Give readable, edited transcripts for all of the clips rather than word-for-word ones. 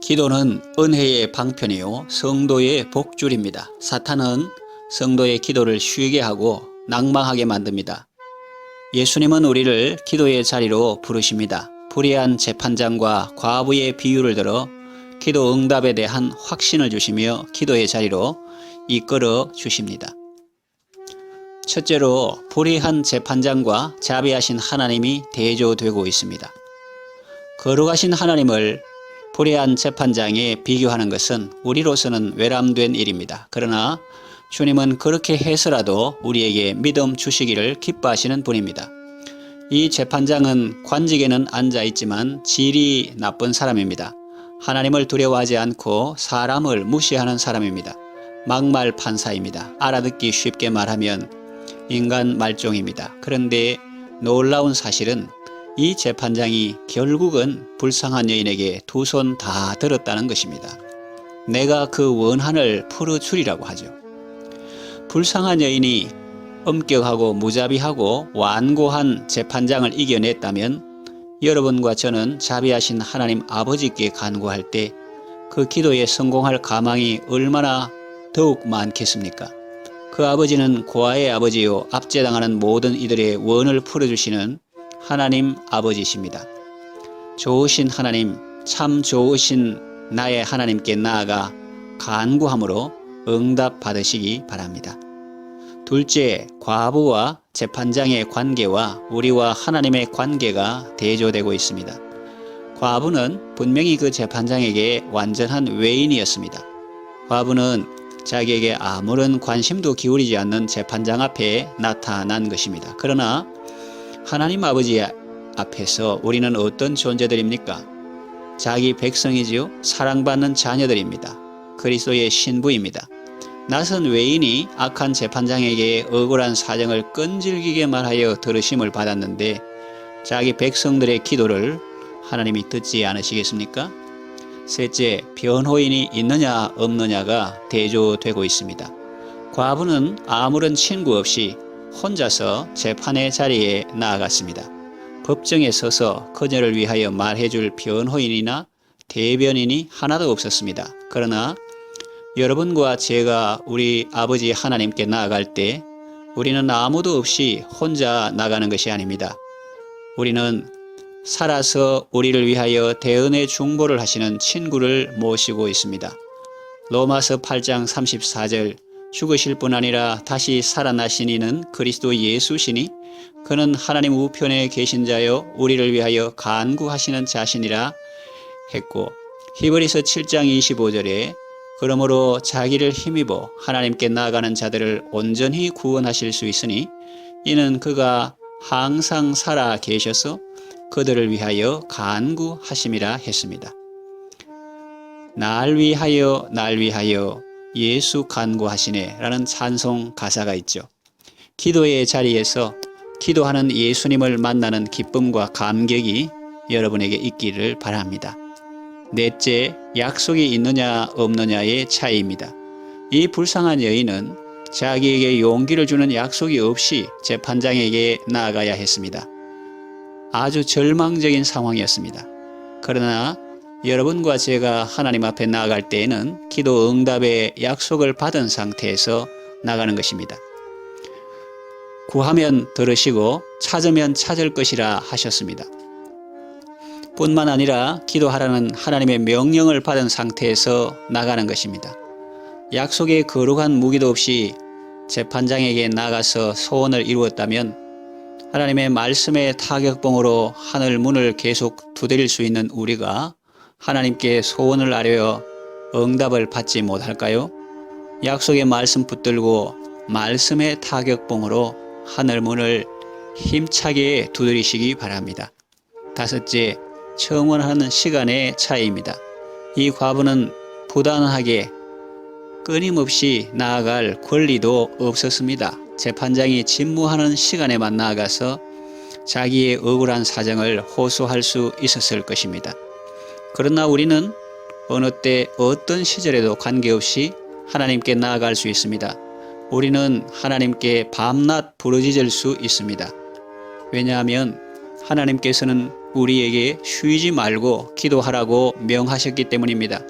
기도는 은혜의 방편이요 성도의 복줄입니다. 사탄은 성도의 기도를 쉬게 하고 낭망하게 만듭니다. 예수님은 우리를 기도의 자리로 부르십니다. 불의한 재판장과 과부의 비유를 들어 기도 응답에 대한 확신을 주시며 기도의 자리로 이끌어 주십니다. 첫째로 불의한 재판장과 자비하신 하나님이 대조되고 있습니다. 거룩하신 하나님을 불의한 재판장에 비교하는 것은 우리로서는 외람된 일입니다. 그러나 주님은 그렇게 해서라도 우리에게 믿음 주시기를 기뻐하시는 분입니다. 이 재판장은 관직에는 앉아있지만 질이 나쁜 사람입니다. 하나님을 두려워하지 않고 사람을 무시하는 사람입니다. 막말 판사입니다. 알아듣기 쉽게 말하면 인간 말종입니다. 그런데 놀라운 사실은 이 재판장이 결국은 불쌍한 여인에게 두 손 다 들었다는 것입니다. 내가 그 원한을 풀어주리라고 하죠. 불쌍한 여인이 엄격하고 무자비하고 완고한 재판장을 이겨냈다면 여러분과 저는 자비하신 하나님 아버지께 간구할 때 그 기도에 성공할 가망이 얼마나 더욱 많겠습니까? 그 아버지는 고아의 아버지요 압제당하는 모든 이들의 원을 풀어주시는 하나님 아버지십니다. 좋으신 하나님, 참 좋으신 나의 하나님께 나아가 간구함으로 응답 받으시기 바랍니다. 둘째, 과부와 재판장의 관계와 우리와 하나님의 관계가 대조되고 있습니다. 과부는 분명히 그 재판장에게 완전한 외인이었습니다. 과부는 자기에게 아무런 관심도 기울이지 않는 재판장 앞에 나타난 것입니다. 그러나 하나님 아버지 앞에서 우리는 어떤 존재들입니까? 자기 백성이지요. 사랑받는 자녀들입니다. 그리스도의 신부입니다. 낯선 외인이 악한 재판장에게 억울한 사정을 끈질기게 말하여 들으심을 받았는데 자기 백성들의 기도를 하나님이 듣지 않으시겠습니까? 셋째, 변호인이 있느냐 없느냐가 대조되고 있습니다. 과부는 아무런 친구 없이 혼자서 재판의 자리에 나아갔습니다. 법정에 서서 그녀를 위하여 말해줄 변호인이나 대변인이 하나도 없었습니다. 그러나 여러분과 제가 우리 아버지 하나님께 나아갈 때 우리는 아무도 없이 혼자 나가는 것이 아닙니다. 우리는 살아서 우리를 위하여 대언의 중보를 하시는 친구를 모시고 있습니다. 로마서 8장 34절 죽으실 뿐 아니라 다시 살아나신 이는 그리스도 예수시니 그는 하나님 우편에 계신 자여 우리를 위하여 간구하시는 자신이라 했고 히브리서 7장 25절에 그러므로 자기를 힘입어 하나님께 나아가는 자들을 온전히 구원하실 수 있으니 이는 그가 항상 살아 계셔서 그들을 위하여 간구하심이라 했습니다. 날 위하여 예수 간구하시네 라는 찬송 가사가 있죠. 기도의 자리에서 기도하는 예수님을 만나는 기쁨과 감격이 여러분에게 있기를 바랍니다. 넷째, 약속이 있느냐 없느냐의 차이입니다. 이 불쌍한 여인은 자기에게 용기를 주는 약속이 없이 재판장에게 나아가야 했습니다. 아주 절망적인 상황이었습니다. 그러나 여러분과 제가 하나님 앞에 나아갈 때에는 기도 응답의 약속을 받은 상태에서 나가는 것입니다. 구하면 들으시고 찾으면 찾을 것이라 하셨습니다. 뿐만 아니라 기도하라는 하나님의 명령을 받은 상태에서 나가는 것입니다. 약속의 거룩한 무기도 없이 재판장에게 나가서 소원을 이루었다면 하나님의 말씀의 타격봉으로 하늘 문을 계속 두드릴 수 있는 우리가 하나님께 소원을 아뢰어 응답을 받지 못할까요? 약속의 말씀 붙들고 말씀의 타격봉으로 하늘 문을 힘차게 두드리시기 바랍니다. 다섯째, 청원하는 시간의 차이입니다. 이 과부는 부단하게 끊임없이 나아갈 권리도 없었습니다. 재판장이 집무하는 시간에만 나아가서 자기의 억울한 사정을 호소할 수 있었을 것입니다. 그러나 우리는 어느 때 어떤 시절에도 관계없이 하나님께 나아갈 수 있습니다. 우리는 하나님께 밤낮 부르짖을 수 있습니다. 왜냐하면 하나님께서는 우리에게 쉬지 말고 기도하라고 명하셨기 때문입니다.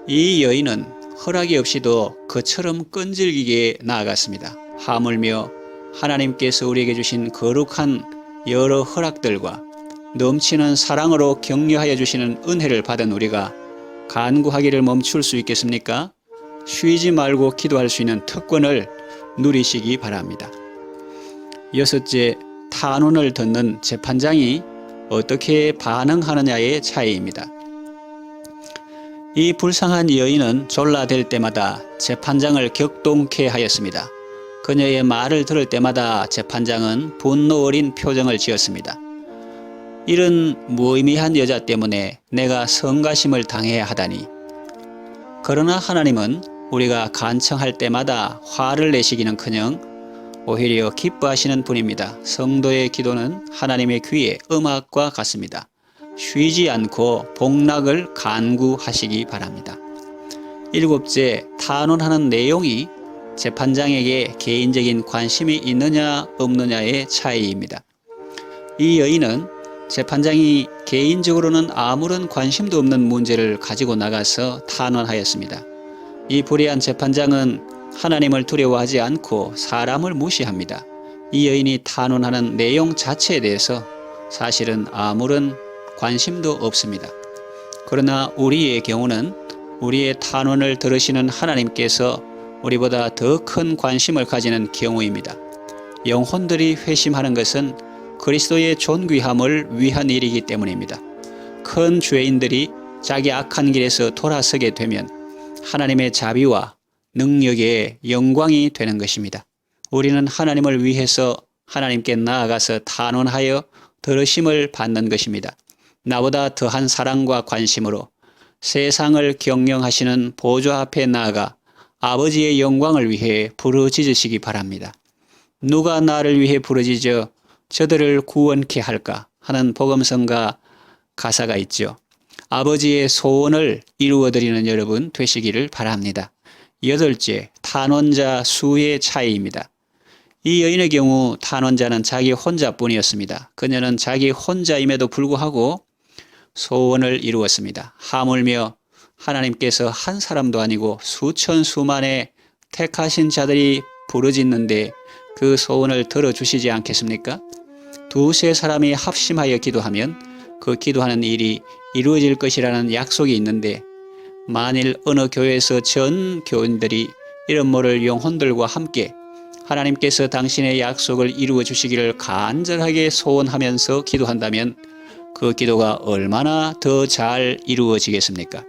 이 여인은 허락이 없이도 그처럼 끈질기게 나아갔습니다. 하물며 하나님께서 우리에게 주신 거룩한 여러 허락들과 넘치는 사랑으로 격려하여 주시는 은혜를 받은 우리가 간구하기를 멈출 수 있겠습니까? 쉬지 말고 기도할 수 있는 특권을 누리시기 바랍니다. 여섯째, 탄원을 듣는 재판장이 어떻게 반응하느냐의 차이입니다. 이 불쌍한 여인은 졸라댈 때마다 재판장을 격동케 하였습니다. 그녀의 말을 들을 때마다 재판장은 분노 어린 표정을 지었습니다. 이런 무의미한 여자 때문에 내가 성가심을 당해야 하다니. 그러나 하나님은 우리가 간청할 때마다 화를 내시기는커녕 오히려 기뻐하시는 분입니다. 성도의 기도는 하나님의 귀에 음악과 같습니다. 쉬지 않고 복락을 간구하시기 바랍니다. 일곱째, 탄원하는 내용이 재판장에게 개인적인 관심이 있느냐 없느냐의 차이입니다. 이 여인은 재판장이 개인적으로는 아무런 관심도 없는 문제를 가지고 나가서 탄원하였습니다. 이 불의한 재판장은 하나님을 두려워하지 않고 사람을 무시합니다. 이 여인이 탄원하는 내용 자체에 대해서 사실은 아무런 관심도 없습니다. 그러나 우리의 경우는 우리의 탄원을 들으시는 하나님께서 우리보다 더 큰 관심을 가지는 경우입니다. 영혼들이 회심하는 것은 그리스도의 존귀함을 위한 일이기 때문입니다. 큰 죄인들이 자기 악한 길에서 돌아서게 되면 하나님의 자비와 능력의 영광이 되는 것입니다. 우리는 하나님을 위해서 하나님께 나아가서 탄원하여 들으심을 받는 것입니다. 나보다 더한 사랑과 관심으로 세상을 경영하시는 보좌 앞에 나아가 아버지의 영광을 위해 부르짖으시기 바랍니다. 누가 나를 위해 부르짖어 저들을 구원케 할까 하는 복음성가 가사가 있죠. 아버지의 소원을 이루어드리는 여러분 되시기를 바랍니다. 여덟째, 탄원자 수의 차이입니다. 이 여인의 경우 탄원자는 자기 혼자뿐이었습니다. 그녀는 자기 혼자임에도 불구하고 소원을 이루었습니다. 하물며 하나님께서 한 사람도 아니고 수천 수만의 택하신 자들이 부르짖는데 그 소원을 들어주시지 않겠습니까? 두세 사람이 합심하여 기도하면 그 기도하는 일이 이루어질 것이라는 약속이 있는데 만일 어느 교회에서 전 교인들이 이런 모를 영혼들과 함께 하나님께서 당신의 약속을 이루어 주시기를 간절하게 소원하면서 기도한다면 그 기도가 얼마나 더 잘 이루어지겠습니까?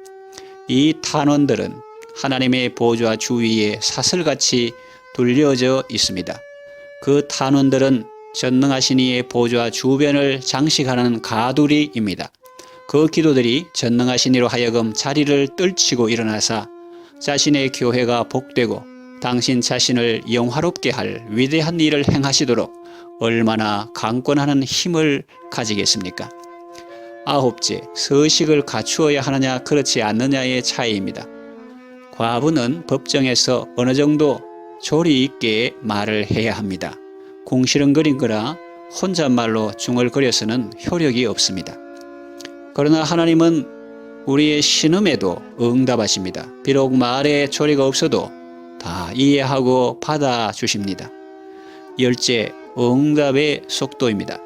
이 탄원들은 하나님의 보좌 주위에 사슬같이 둘려져 있습니다. 그 탄원들은 전능하신 이의 보좌 주변을 장식하는 가두리입니다. 그 기도들이 전능하신 이로 하여금 자리를 떨치고 일어나사 자신의 교회가 복되고 당신 자신을 영화롭게 할 위대한 일을 행하시도록 얼마나 강권하는 힘을 가지겠습니까? 아홉째, 서식을 갖추어야 하느냐 그렇지 않느냐의 차이입니다. 과부는 법정에서 어느 정도 조리 있게 말을 해야 합니다. 궁시렁거린 거라 혼잣말로 중얼거려서는 효력이 없습니다. 그러나 하나님은 우리의 신음에도 응답하십니다. 비록 말에 조리가 없어도 다 이해하고 받아주십니다. 열째, 응답의 속도입니다.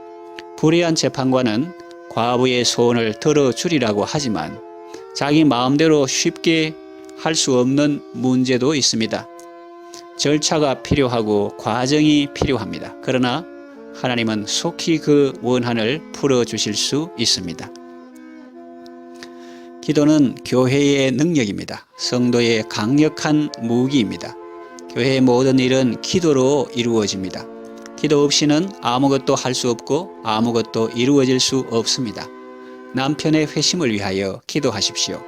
불의한 재판관은 과부의 소원을 들어주리라고 하지만 자기 마음대로 쉽게 할 수 없는 문제도 있습니다. 절차가 필요하고 과정이 필요합니다. 그러나 하나님은 속히 그 원한을 풀어주실 수 있습니다. 기도는 교회의 능력입니다. 성도의 강력한 무기입니다. 교회의 모든 일은 기도로 이루어집니다. 기도 없이는 아무것도 할 수 없고 아무것도 이루어질 수 없습니다. 남편의 회심을 위하여 기도하십시오.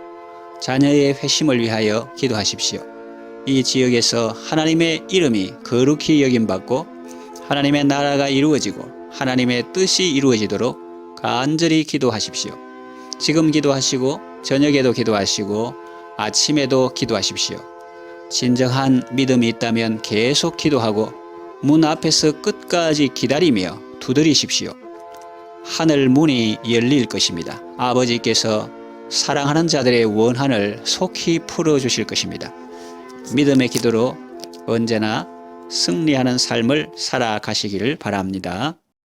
자녀의 회심을 위하여 기도하십시오. 이 지역에서 하나님의 이름이 거룩히 여김받고 하나님의 나라가 이루어지고 하나님의 뜻이 이루어지도록 간절히 기도하십시오. 지금 기도하시고 저녁에도 기도하시고 아침에도 기도하십시오. 진정한 믿음이 있다면 계속 기도하고 문 앞에서 끝까지 기다리며 두드리십시오. 하늘 문이 열릴 것입니다. 아버지께서 사랑하는 자들의 원한을 속히 풀어주실 것입니다. 믿음의 기도로 언제나 승리하는 삶을 살아가시기를 바랍니다.